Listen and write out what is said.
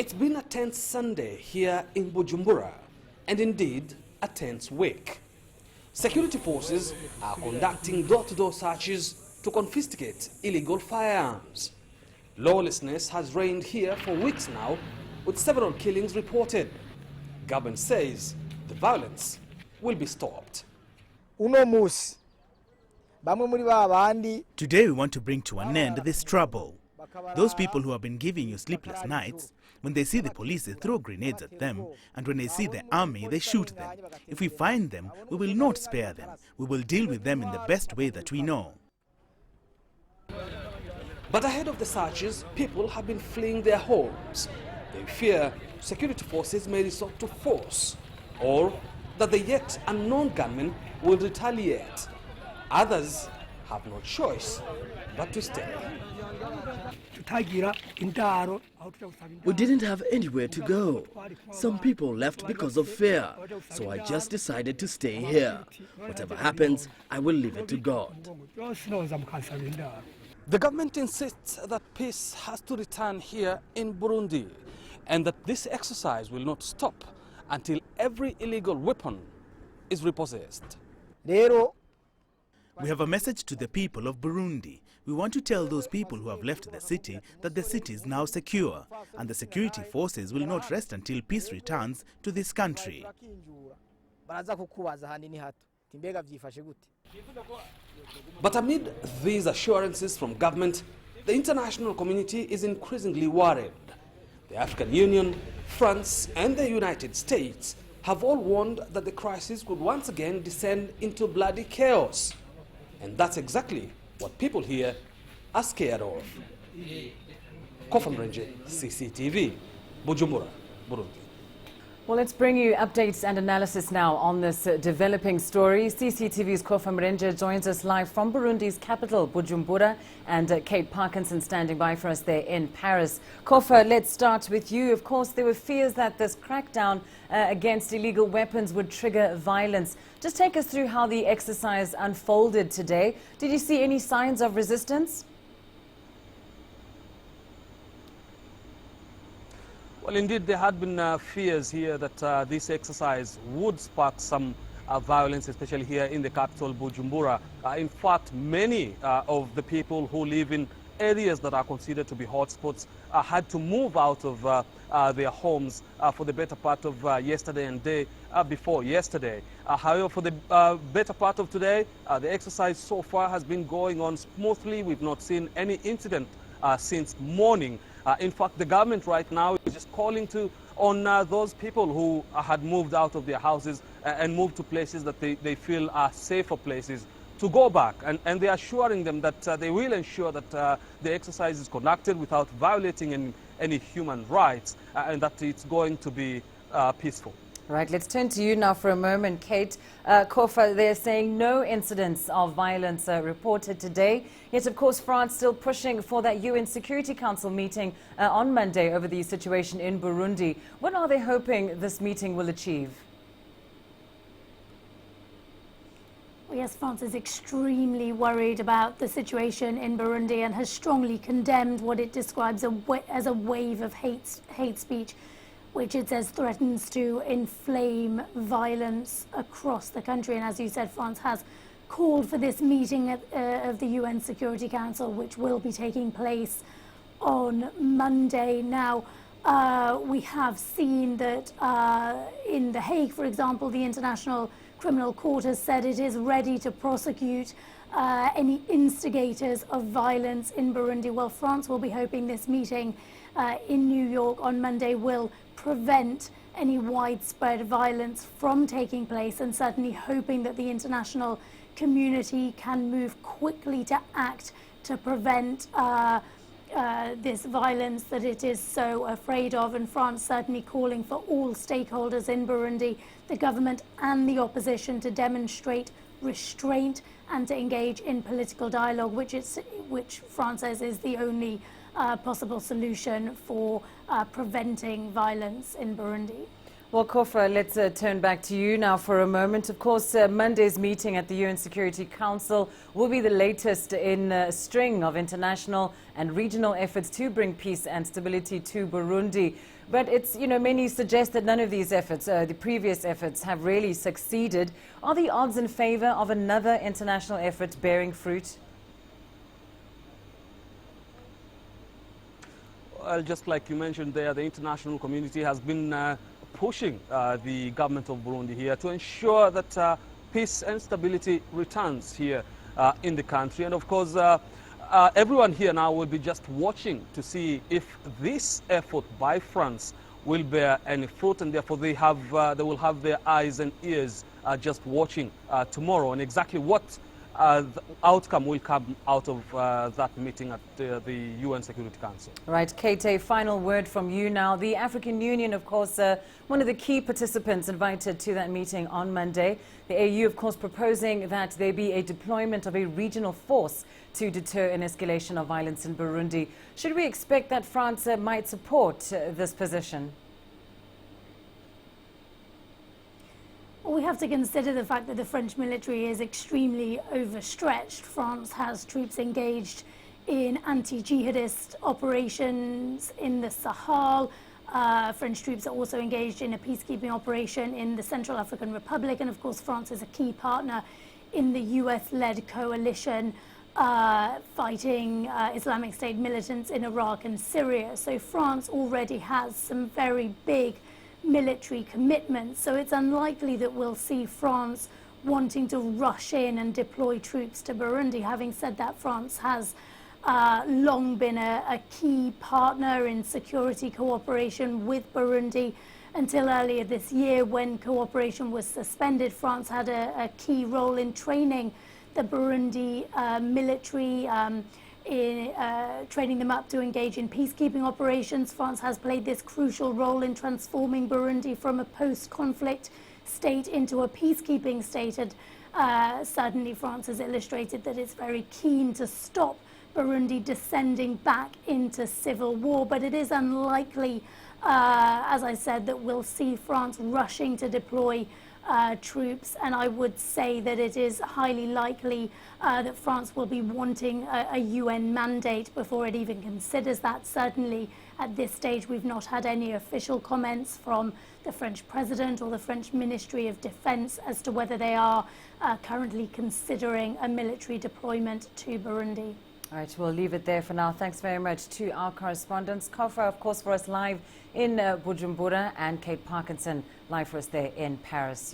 It's been a tense Sunday here in Bujumbura, and indeed a tense week. Security forces are conducting door-to-door searches to confiscate illegal firearms. Lawlessness has reigned here for weeks now, with several killings reported. Government says the violence will be stopped. Today we want to bring to an end this trouble. Those people who have been giving you sleepless nights, when they see the police, they throw grenades at them, and when they see the army, they shoot them. If we find them, we will not spare them. We will deal with them in the best way that we know. But ahead of the searches, people have been fleeing their homes. They fear security forces may resort to force, or that the yet unknown gunmen will retaliate. Others have no choice but to stay. We didn't have anywhere to go. Some people left because of fear, so I just decided to stay here. Whatever happens, I will leave it to God. The government insists that peace has to return here in Burundi, and that this exercise will not stop until every illegal weapon is repossessed. We have a message to the people of Burundi. We want to tell those people who have left the city that the city is now secure, and the security forces will not rest until peace returns to this country. But amid these assurances from government, the international community is increasingly worried. The African Union, France, and the United States have all warned that the crisis could once again descend into bloody chaos. And that's exactly what people here are scared of. CCTV, Bujumbura, Burundi. Well, let's bring you updates and analysis now on this developing story. CCTV's Kofa Mrenje joins us live from Burundi's capital, Bujumbura, and Kate Parkinson standing by for us there in Paris. Kofa, let's start with you. Of course, there were fears that this crackdown against illegal weapons would trigger violence. Just take us through how the exercise unfolded today. Did you see any signs of resistance? Well, indeed, there had been fears here that this exercise would spark some violence, especially here in the capital, Bujumbura. In fact, many of the people who live in areas that are considered to be hotspots had to move out of their homes for the better part of yesterday and day before yesterday. However, for the better part of today, the exercise so far has been going on smoothly. We've not seen any incident since morning. In fact, the government right now is just calling on those people who had moved out of their houses and moved to places that they feel are safer places to go back. And they're assuring them that they will ensure that the exercise is conducted without violating any human rights and that it's going to be peaceful. Right, let's turn to you now for a moment, Kate. Kofa, they're saying no incidents of violence reported today. Yet, of course, France still pushing for that UN Security Council meeting on Monday over the situation in Burundi. What are they hoping this meeting will achieve? Well, yes, France is extremely worried about the situation in Burundi and has strongly condemned what it describes as a wave of hate speech, which it says threatens to inflame violence across the country. And as you said, France has called for this meeting of the UN Security Council, which will be taking place on Monday. Now, we have seen that in The Hague, for example, the International Criminal Court has said it is ready to prosecute any instigators of violence in Burundi. Well, France will be hoping this meeting in New York on Monday will prevent any widespread violence from taking place, and certainly hoping that the international community can move quickly to act to prevent this violence that it is so afraid of. And France certainly calling for all stakeholders in Burundi, the government and the opposition, to demonstrate restraint and to engage in political dialogue, which France says is the only possible solution for preventing violence in Burundi. Well, Kofra, let's turn back to you now for a moment. Of course, Monday's meeting at the UN Security Council will be the latest in a string of international and regional efforts to bring peace and stability to Burundi. But it's, many suggest that none of these efforts, the previous efforts, have really succeeded. Are the odds in favor of another international effort bearing fruit? Well, just like you mentioned there, the international community has been pushing the government of Burundi here to ensure that peace and stability returns here in the country. And of course, everyone here now will be just watching to see if this effort by France will bear any fruit, and therefore they will have their eyes and ears just watching tomorrow and exactly what the outcome will come out of that meeting at the UN Security Council. Right, Kate, a final word from you now. The African Union, of course, one of the key participants invited to that meeting on Monday. The AU, of course, proposing that there be a deployment of a regional force to deter an escalation of violence in Burundi. Should we expect that France might support this position? We have to consider the fact that the French military is extremely overstretched. France has troops engaged in anti-jihadist operations in the Sahel. French troops are also engaged in a peacekeeping operation in the Central African Republic. And of course, France is a key partner in the US-led coalition fighting Islamic State militants in Iraq and Syria. So France already has some very big military commitments, so it's unlikely that we'll see France wanting to rush in and deploy troops to Burundi. Having said that, France has long been a key partner in security cooperation with Burundi. Until earlier this year, when cooperation was suspended, France had a key role in training the Burundi military, in training them up to engage in peacekeeping operations. France has played this crucial role in transforming Burundi from a post-conflict state into a peacekeeping state. And certainly France has illustrated that it's very keen to stop Burundi descending back into civil war. But it is unlikely, as I said, that we'll see France rushing to deploy troops, and I would say that it is highly likely that France will be wanting a UN mandate before it even considers that. Certainly at this stage we've not had any official comments from the French President or the French Ministry of Defense as to whether they are currently considering a military deployment to Burundi. All right, we'll leave it there for now. Thanks very much to our correspondents. Kofra, of course, for us live in Bujumbura, and Kate Parkinson live for us there in Paris.